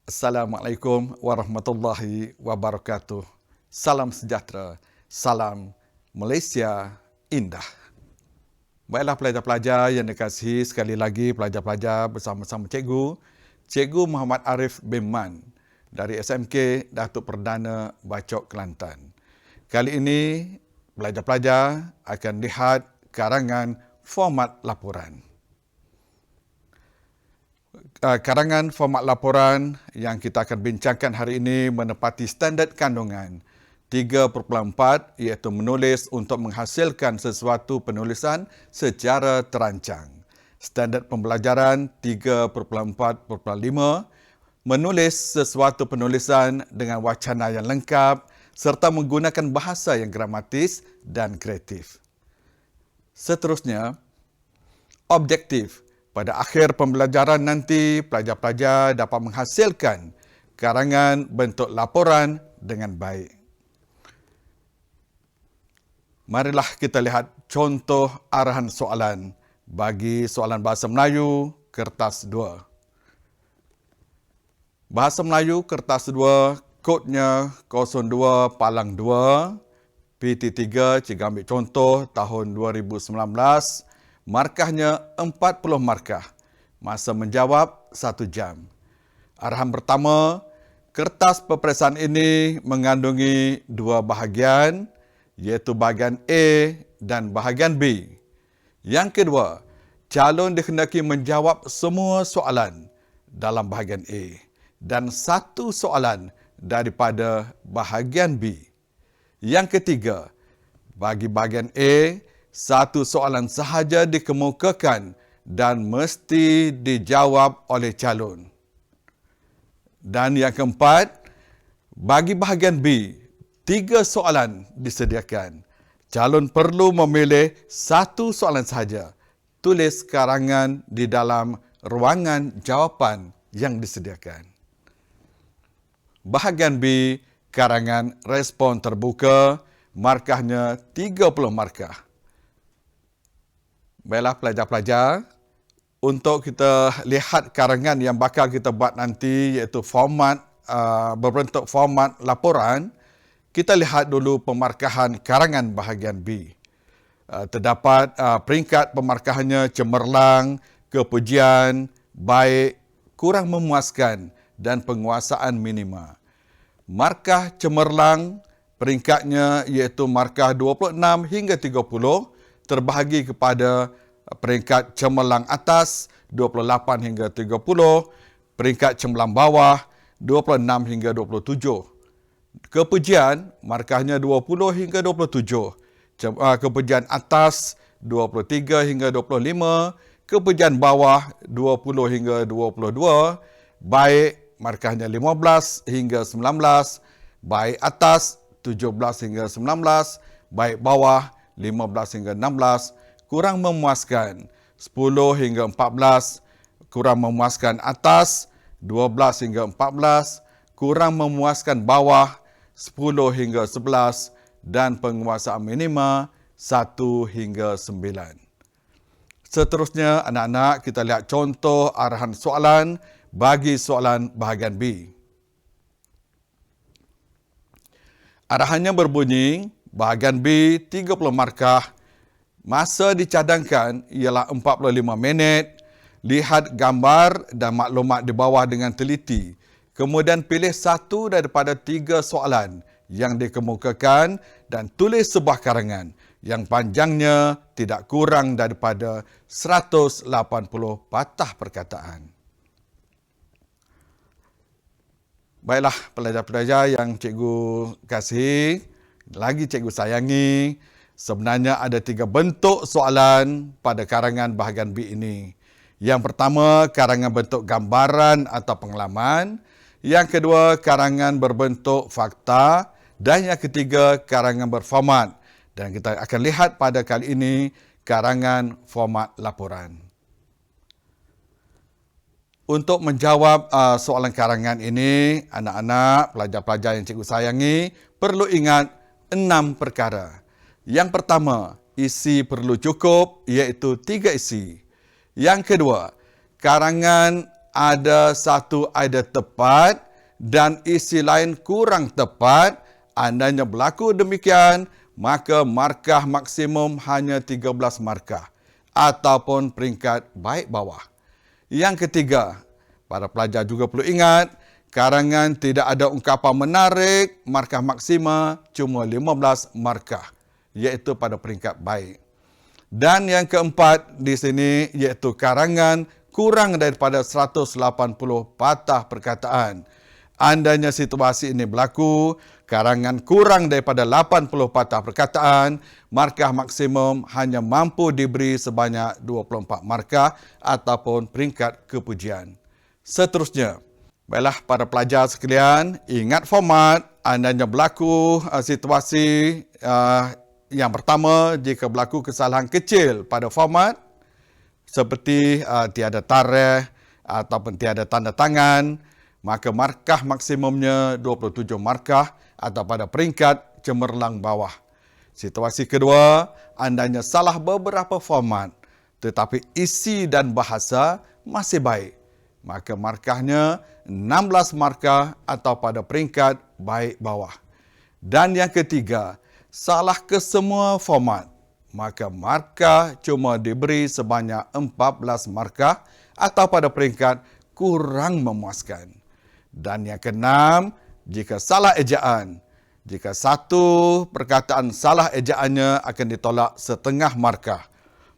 Assalamualaikum warahmatullahi wabarakatuh. Salam sejahtera. Salam Malaysia indah. Baiklah pelajar-pelajar yang dikasihi, sekali lagi pelajar-pelajar bersama-sama Cikgu Muhammad Arif bin Man dari SMK Datuk Perdana Bacok Kelantan. Kali ini pelajar-pelajar akan lihat karangan format laporan. Karangan format laporan yang kita akan bincangkan hari ini menepati standard kandungan 3.4 iaitu menulis untuk menghasilkan sesuatu penulisan secara terancang. Standard pembelajaran 3.4.5 menulis sesuatu penulisan dengan wacana yang lengkap serta menggunakan bahasa yang gramatis dan kreatif. Seterusnya, objektif. Pada akhir pembelajaran nanti, pelajar-pelajar dapat menghasilkan karangan bentuk laporan dengan baik. Marilah kita lihat contoh arahan soalan bagi soalan Bahasa Melayu kertas 2. Bahasa Melayu kertas 2, kodnya 02 Palang 2, PT3, cikgu ambil contoh tahun 2019, markahnya 40 markah. Masa menjawab 1 jam. Arahan pertama, kertas peperiksaan ini mengandungi 2 bahagian, iaitu bahagian A dan bahagian B. Yang kedua, calon dikhendaki menjawab semua soalan dalam bahagian A dan 1 soalan daripada bahagian B. Yang ketiga, bagi bahagian A, 1 soalan sahaja dikemukakan dan mesti dijawab oleh calon. Dan yang keempat, bagi bahagian B, 3 soalan disediakan. Calon perlu memilih 1 soalan sahaja. Tulis karangan di dalam ruangan jawapan yang disediakan. Bahagian B, karangan respon terbuka, markahnya 30 markah. Baiklah pelajar-pelajar, untuk kita lihat karangan yang bakal kita buat nanti iaitu format berbentuk format laporan, kita lihat dulu pemarkahan karangan bahagian B. Terdapat peringkat pemarkahannya cemerlang, kepujian, baik, kurang memuaskan dan penguasaan minima. Markah cemerlang peringkatnya iaitu markah 26 hingga 30, terbahagi kepada peringkat cemerlang atas 28 hingga 30, peringkat cemerlang bawah 26 hingga 27. Kepujian markahnya 20 hingga 27. Kepujian atas 23 hingga 25, kepujian bawah 20 hingga 22, baik markahnya 15 hingga 19, baik atas 17 hingga 19, baik bawah 15 hingga 16, kurang memuaskan 10 hingga 14, kurang memuaskan atas 12 hingga 14, kurang memuaskan bawah 10 hingga 11 dan penguasaan minima 1 hingga 9. Seterusnya anak-anak kita lihat contoh arahan soalan bagi soalan bahagian B. Arahannya berbunyi, bahagian B 30 markah, masa dicadangkan ialah 45 minit, lihat gambar dan maklumat di bawah dengan teliti. Kemudian pilih 1 daripada 3 soalan yang dikemukakan dan tulis sebuah karangan yang panjangnya tidak kurang daripada 180 patah perkataan. Baiklah pelajar-pelajar yang cikgu kasihi, lagi cikgu sayangi, sebenarnya ada 3 bentuk soalan pada karangan bahagian B ini. Yang pertama, karangan bentuk gambaran atau pengalaman. Yang kedua, karangan berbentuk fakta. Dan yang ketiga, karangan berformat. Dan kita akan lihat pada kali ini, karangan format laporan. Untuk menjawab soalan karangan ini, anak-anak, pelajar-pelajar yang cikgu sayangi, perlu ingat 6 perkara. Yang pertama, isi perlu cukup, iaitu 3 isi. Yang kedua, karangan ada satu idea tepat dan isi lain kurang tepat, andainya berlaku demikian, maka markah maksimum hanya 13 markah ataupun peringkat baik bawah. Yang ketiga, para pelajar juga perlu ingat, karangan tidak ada ungkapan menarik, markah maksima cuma 15 markah, iaitu pada peringkat baik. Dan yang keempat di sini iaitu karangan kurang daripada 180 patah perkataan. Andainya situasi ini berlaku, karangan kurang daripada 80 patah perkataan, markah maksimum hanya mampu diberi sebanyak 24 markah ataupun peringkat kepujian. Seterusnya, baiklah para pelajar sekalian, ingat format. Andainya berlaku situasi yang pertama, jika berlaku kesalahan kecil pada format, seperti tiada tarikh ataupun tiada tanda tangan, maka markah maksimumnya 27 markah atau pada peringkat cemerlang bawah. Situasi kedua, andainya salah beberapa format tetapi isi dan bahasa masih baik, maka markahnya 16 markah atau pada peringkat baik bawah. Dan yang ketiga, salah ke semua format, maka markah cuma diberi sebanyak 14 markah atau pada peringkat kurang memuaskan. Dan yang keenam, jika salah ejaan, jika satu perkataan salah ejaannya akan ditolak setengah markah.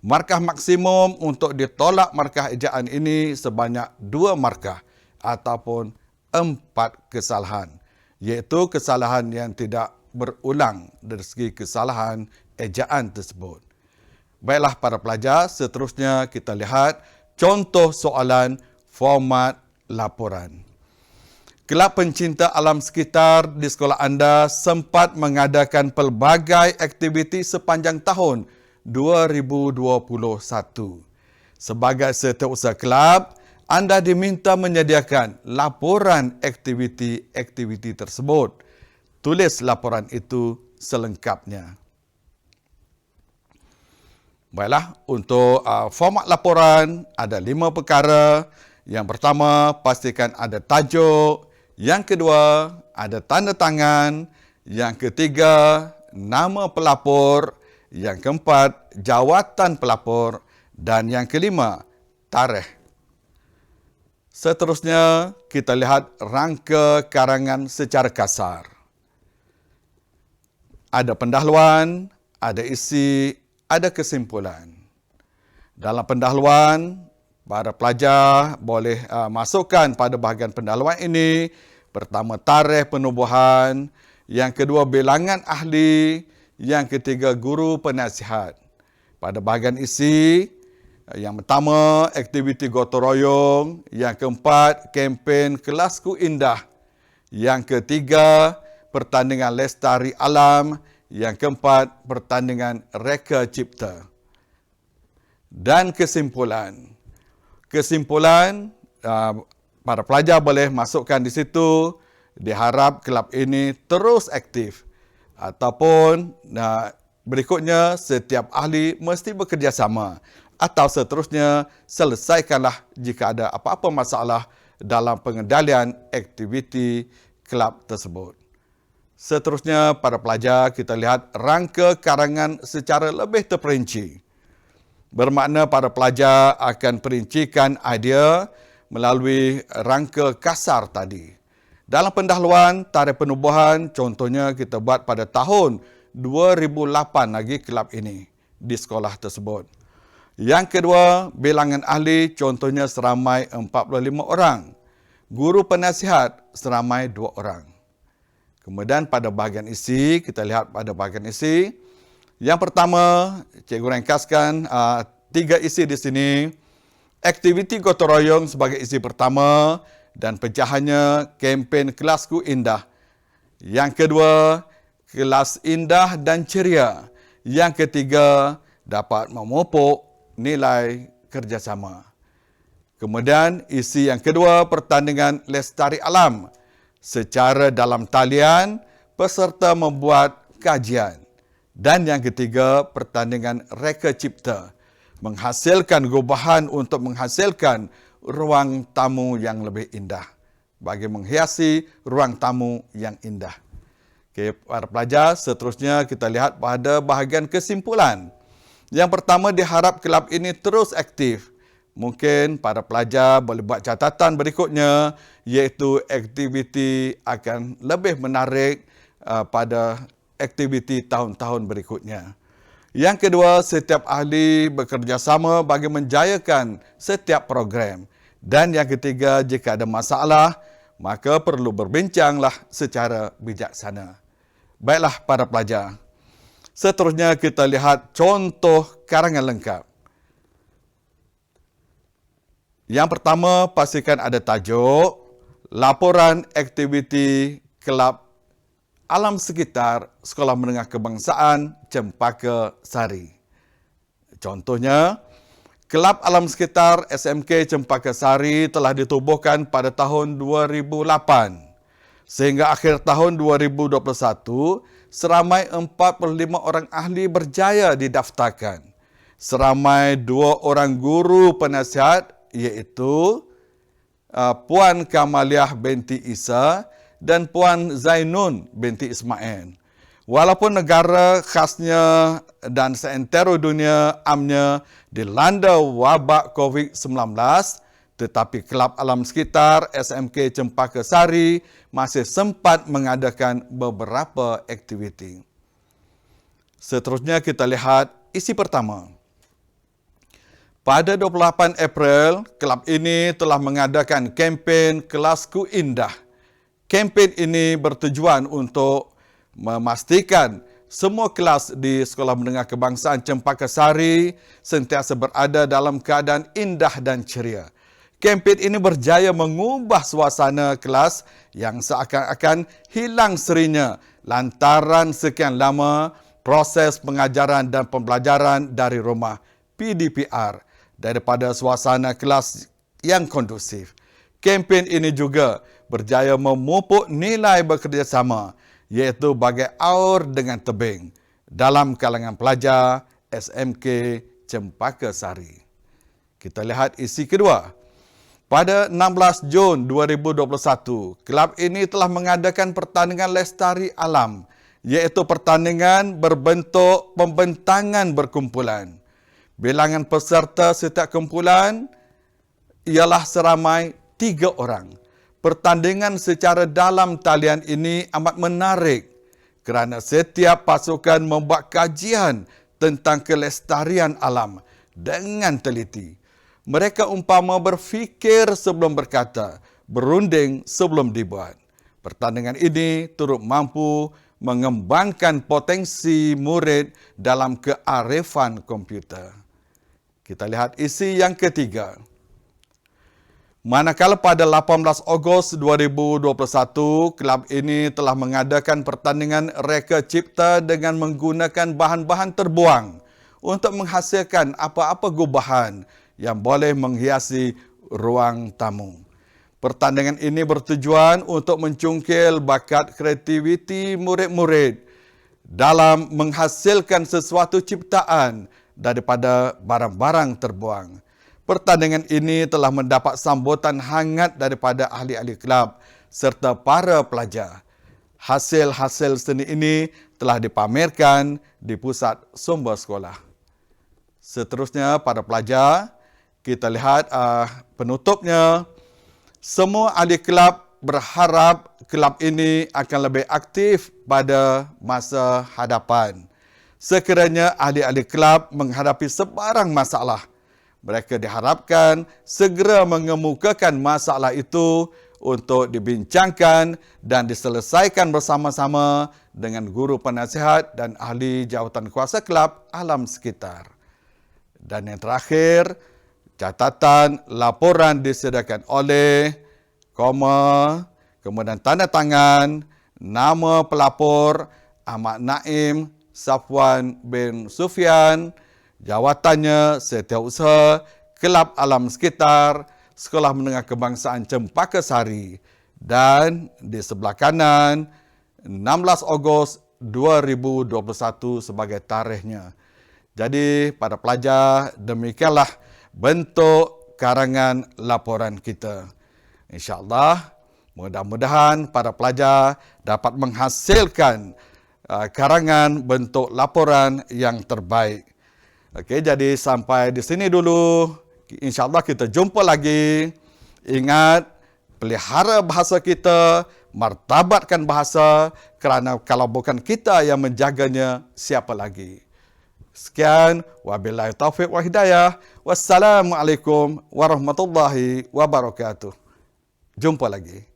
Markah maksimum untuk ditolak markah ejaan ini sebanyak 2 markah ataupun 4 kesalahan, iaitu kesalahan yang tidak berulang dari segi kesalahan ejaan tersebut. Baiklah para pelajar, seterusnya kita lihat contoh soalan format laporan. Kelab pencinta alam sekitar di sekolah anda sempat mengadakan pelbagai aktiviti sepanjang tahun 2021. Sebagai setiausaha kelab, anda diminta menyediakan laporan aktiviti-aktiviti tersebut. Tulis laporan itu selengkapnya. Baiklah, untuk format laporan ada 5 perkara. Yang pertama, pastikan ada tajuk. Yang kedua, ada tanda tangan. Yang ketiga, nama pelapor. Yang keempat, jawatan pelapor. Dan yang kelima, tarikh. Seterusnya, kita lihat rangka karangan secara kasar. Ada pendahuluan, ada isi, ada kesimpulan. Dalam pendahuluan, para pelajar boleh masukkan pada bahagian pendahuluan ini, pertama tarikh penubuhan, yang kedua bilangan ahli, yang ketiga guru penasihat. Pada bahagian isi, yang pertama aktiviti gotong royong, yang keempat kempen Kelasku Indah, yang ketiga pertandingan lestari alam, yang keempat pertandingan reka cipta. Dan kesimpulan. Kesimpulan, para pelajar boleh masukkan di situ, diharap kelab ini terus aktif. Ataupun berikutnya, setiap ahli mesti bekerjasama. Atau seterusnya, selesaikanlah jika ada apa-apa masalah dalam pengendalian aktiviti kelab tersebut. Seterusnya, para pelajar, kita lihat rangka karangan secara lebih terperinci. Bermakna para pelajar akan perincikan idea melalui rangka kasar tadi. Dalam pendahuluan, tarikh penubuhan, contohnya kita buat pada tahun 2008 lagi kelab ini di sekolah tersebut. Yang kedua, bilangan ahli, contohnya seramai 45 orang. Guru penasihat seramai 2 orang. Kemudian pada bahagian isi, kita lihat pada bahagian isi. Yang pertama, cikgu ringkaskan 3 isi di sini. Aktiviti gotong royong sebagai isi pertama dan pecahannya kempen Kelasku Indah. Yang kedua, kelas indah dan ceria. Yang ketiga, dapat memupuk nilai kerjasama. Kemudian isi yang kedua, pertandingan lestari alam. Secara dalam talian, peserta membuat kajian. Dan yang ketiga, pertandingan reka cipta. Menghasilkan gubahan untuk menghasilkan ruang tamu yang lebih indah, bagi menghiasi ruang tamu yang indah. Okey, para pelajar, seterusnya kita lihat pada bahagian kesimpulan. Yang pertama, diharap kelab ini terus aktif. Mungkin para pelajar boleh buat catatan berikutnya, iaitu aktiviti akan lebih menarik pada aktiviti tahun-tahun berikutnya. Yang kedua, setiap ahli bekerjasama bagi menjayakan setiap program. Dan yang ketiga, jika ada masalah, maka perlu berbincanglah secara bijaksana. Baiklah para pelajar. Seterusnya kita lihat contoh karangan lengkap. Yang pertama, pastikan ada tajuk, laporan aktiviti kelab alam sekitar Sekolah Menengah Kebangsaan Cempaka Sari. Contohnya, Kelab Alam Sekitar SMK Cempaka Sari telah ditubuhkan pada tahun 2008. Sehingga akhir tahun 2021, seramai 45 orang ahli berjaya didaftarkan. Seramai 2 orang guru penasihat, iaitu Puan Kamaliah binti Isa dan Puan Zainun binti Ismail. Walaupun negara khasnya dan seantero dunia amnya dilanda wabak COVID-19, tetapi Kelab Alam Sekitar SMK Cempaka Sari masih sempat mengadakan beberapa aktiviti. Seterusnya kita lihat isi pertama. Pada 28 April, kelab ini telah mengadakan kempen Kelasku Indah. Kempen ini bertujuan untuk memastikan semua kelas di Sekolah Menengah Kebangsaan Cempaka Sari sentiasa berada dalam keadaan indah dan ceria. Kempen ini berjaya mengubah suasana kelas yang seakan-akan hilang serinya lantaran sekian lama proses pengajaran dan pembelajaran dari rumah PDPR daripada suasana kelas yang kondusif. Kempen ini juga berjaya memupuk nilai bekerjasama, iaitu bagai aur dengan tebing dalam kalangan pelajar SMK Cempaka Sari. Kita lihat isi kedua. Pada 16 Jun 2021, kelab ini telah mengadakan pertandingan lestari alam, iaitu pertandingan berbentuk pembentangan berkumpulan. Bilangan peserta setiap kumpulan ialah seramai 3 orang. Pertandingan secara dalam talian ini amat menarik kerana setiap pasukan membuat kajian tentang kelestarian alam dengan teliti. Mereka umpama berfikir sebelum berkata, berunding sebelum dibuat. Pertandingan ini turut mampu mengembangkan potensi murid dalam kearifan komputer. Kita lihat isi yang ketiga. Manakala pada 18 Ogos 2021, kelab ini telah mengadakan pertandingan reka cipta dengan menggunakan bahan-bahan terbuang untuk menghasilkan apa-apa gubahan yang boleh menghiasi ruang tamu. Pertandingan ini bertujuan untuk mencungkil bakat kreativiti murid-murid dalam menghasilkan sesuatu ciptaan daripada barang-barang terbuang. Pertandingan ini telah mendapat sambutan hangat daripada ahli-ahli kelab serta para pelajar. Hasil-hasil seni ini telah dipamerkan di pusat sumber sekolah. Seterusnya, para pelajar, kita lihat penutupnya. Semua ahli kelab berharap kelab ini akan lebih aktif pada masa hadapan. Sekiranya ahli-ahli kelab menghadapi sebarang masalah, mereka diharapkan segera mengemukakan masalah itu untuk dibincangkan dan diselesaikan bersama-sama dengan guru penasihat dan ahli jawatan kuasa kelab alam sekitar. Dan yang terakhir, catatan laporan disediakan oleh, kemudian tanda tangan, nama pelapor Ahmad Naim Safwan bin Sufyan, jawatannya Setiausaha Kelab Alam Sekitar Sekolah Menengah Kebangsaan Cempaka Sari, dan di sebelah kanan 16 Ogos 2021 sebagai tarikhnya. Jadi pada pelajar, demikianlah bentuk karangan laporan kita. InsyaAllah, mudah-mudahan para pelajar dapat menghasilkan karangan bentuk laporan yang terbaik. Okey, jadi sampai di sini dulu. InsyaAllah kita jumpa lagi. Ingat, pelihara bahasa kita, martabatkan bahasa, kerana kalau bukan kita yang menjaganya, siapa lagi? Sekian, wabillahi taufiq wa hidayah. Wassalamualaikum warahmatullahi wabarakatuh. Jumpa lagi.